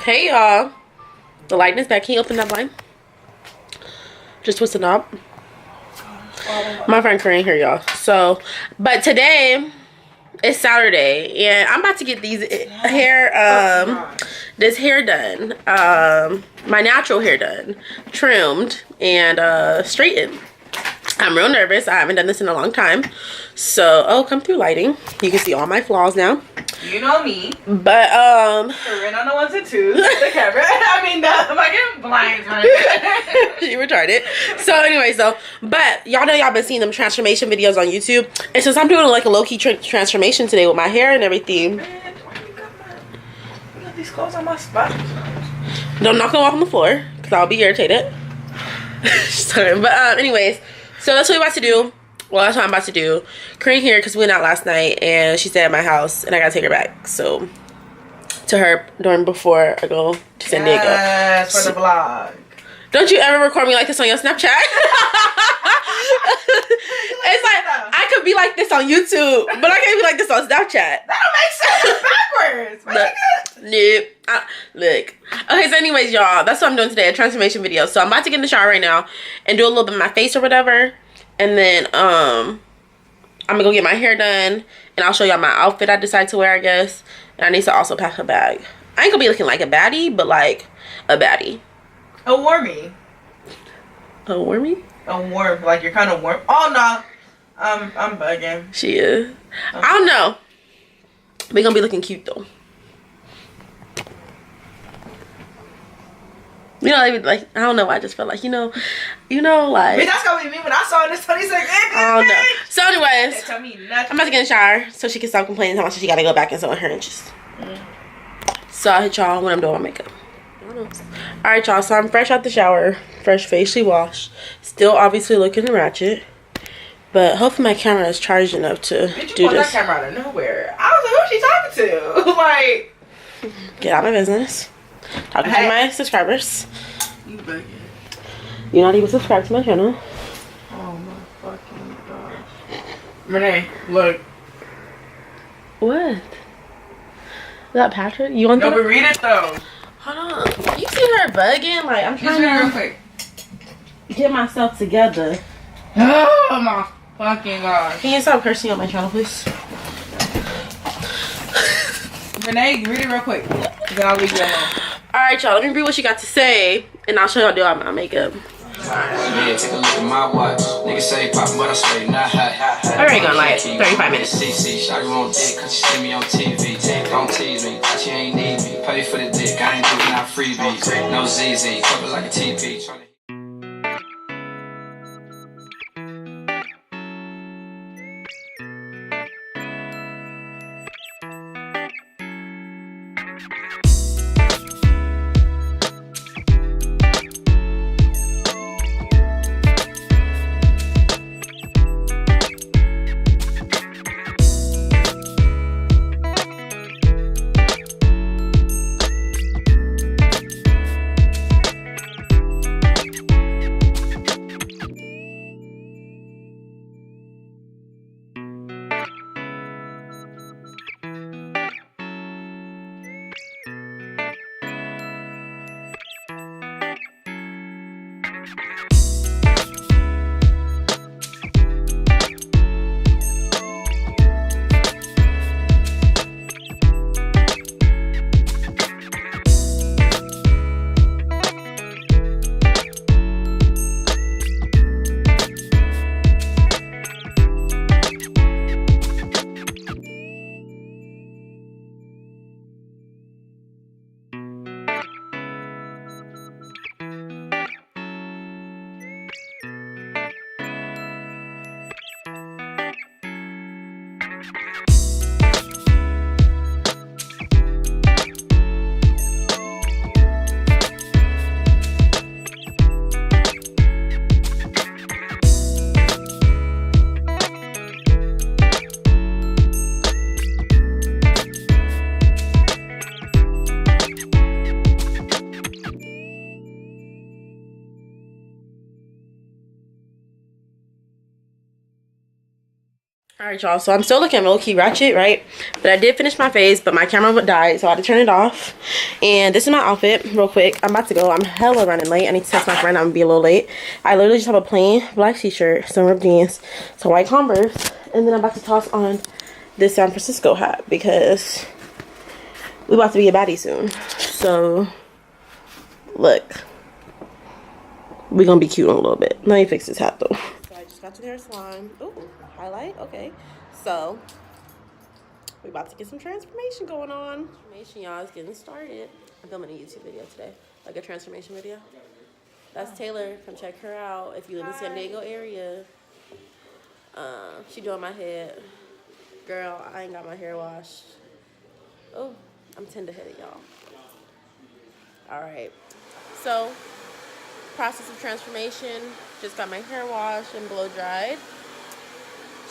Hey y'all, the lighting is back. Can you open that blind? Just twist the knob. My friend Corinne here, y'all. So, but today is Saturday, and I'm about to get these this hair done. My natural hair done, trimmed and straightened. I'm real nervous. I haven't done this in a long time. So, oh, come through lighting. You can see all my flaws now. You know me. But, Corinne on the ones and twos. The camera. I mean, the fucking blinds, right? She retarded. So, anyway, but y'all know y'all been seeing them transformation videos on YouTube. And since I'm doing like a low-key transformation today with my hair and everything. Man, why you got these clothes on my spot? Don't knock them off on the floor, because I'll be irritated. Sorry, but, anyways. So that's what we're about to do. Well, that's what I'm about to do. Corinne here because we went out last night and she stayed at my house and I gotta take her back. So to her before I go to San Diego. Yes, for the vlog. Don't you ever record me like this on your Snapchat? It's like I could be like this on YouTube, but I can't be like this on Snapchat. That don't make sense. It's backwards. Nope. Look. Okay, so anyways, y'all, that's what I'm doing today, a transformation video. So I'm about to get in the shower right now and do a little bit of my face or whatever. And then I'm gonna go get my hair done and I'll show y'all my outfit I decided to wear, I guess. And I need to also pack a bag. I ain't gonna be looking like a baddie, but like a baddie. A warmie. A warmie? A warm, like you're kind of warm. Oh no, I'm bugging. She is. I don't know. We gonna be looking cute though. You know, like I don't know why I just felt like you know, like. I mean, that's gonna be me when I saw this 26. I don't know. So, anyways, tell me nothing. I'm about to get in the shower so she can stop complaining how much she gotta go back and sew her inches. So I'll hit y'all when I'm doing my makeup. Alright, y'all. So I'm fresh out the shower, fresh facially washed, still obviously looking ratchet, but hopefully my camera is charged enough to do this. That camera out of nowhere. I was like, who's she talking to? Like, get out of my business. Talking to my subscribers. You bugging. You're not even subscribed to my channel. Oh my fucking gosh. Renee, look. What? Is that Patrick? You want no, to but read it though. Hold on. You see her bugging? Like, I'm trying to real quick. get myself together. Oh my fucking gosh. Can you stop cursing on my channel, please? Renee, read it real quick. Then I'll leave you alone. Alright, y'all. Let me read what she got to say, and I'll show y'all do all my makeup. Yeah, take a look at my watch. Niggas say poppin', but I say not hot. Already gone like 35 minutes. Shawty won't dick, cause she see me on TV. Don't tease me, she ain't need me. Pay for the dick, I ain't doing out freebies. No ZZ, cover like a TP. Alright, y'all, so I'm still looking low-key ratchet, right? But I did finish my face, but my camera died, so I had to turn it off. And this is my outfit, real quick. I'm about to go. I'm hella running late. I need to text my friend. I'm gonna be a little late. I literally just have a plain black t-shirt, some ripped jeans, some white Converse, and then I'm about to toss on this San Francisco hat because we about to be a baddie soon. So, look. We're gonna be cute in a little bit. Let me fix this hat, though. So I just got to the hair salon. Ooh. Highlight, okay. So we about to get some transformation going on. Transformation, y'all, is getting started. I'm filming a YouTube video today, like a transformation video. That's Taylor. Come check her out if you live in San Diego area. She doing my head. Girl, I ain't got my hair washed. Oh, I'm tender-headed, y'all. All right. So process of transformation. Just got my hair washed and blow dried.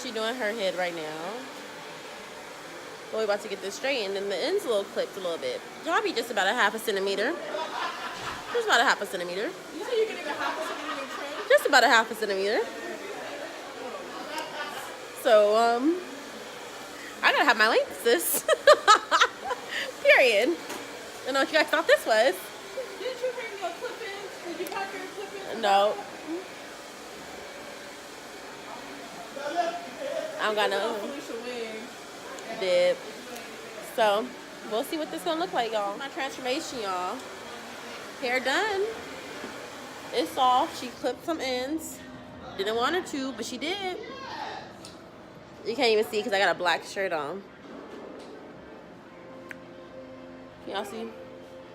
She doing her head right now. But we about to get this straightened, and the ends a little clipped a little bit. Y'all be just about a half a centimeter. Just about a half a centimeter. You say you're getting a half a centimeter trim? Just about a half a centimeter. So, I gotta have my length, sis. Period. I don't know what you guys thought this was. Didn't you bring your clip-ins? Did you pack your clip-ins? No. I don't got no dip. So we'll see what this gonna look like, y'all. My transformation, y'all. Hair done. It's soft. She clipped some ends. Didn't want her to, but she did. You can't even see because I got a black shirt on. Can y'all see?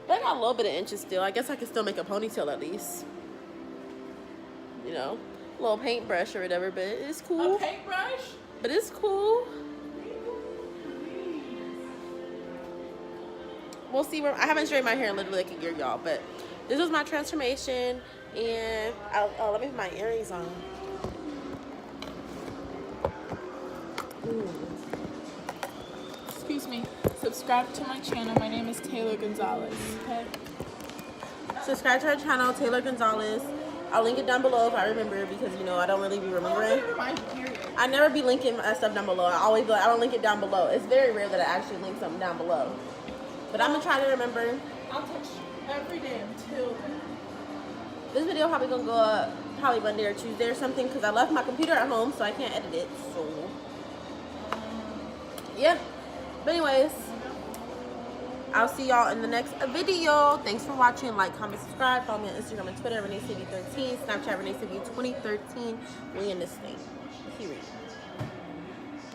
But I got a little bit of inches still. I guess I can still make a ponytail at least. You know, a little paintbrush or whatever, but it's cool. A paintbrush? But it's cool. We'll see where I haven't straightened my hair in literally like a year, y'all. But this was my transformation, and let me put my earrings on. Excuse me. Subscribe to my channel. My name is Taylor Gonzalez. Okay. Subscribe to our channel, Taylor Gonzalez. I'll link it down below if I remember, because you know I don't really be remembering. I never be linking my stuff down below. I always be like, I don't link it down below. It's very rare that I actually link something down below. But I'm gonna try to remember. I'll text you every day until then. This video probably gonna go up probably Monday or Tuesday or something, because I left my computer at home, so I can't edit it. So yeah. But anyways, I'll see y'all in the next video. Thanks for watching. Like, comment, subscribe. Follow me on Instagram and Twitter, ReneeCV13. Snapchat, ReneeCV2013. We in this thing. Period.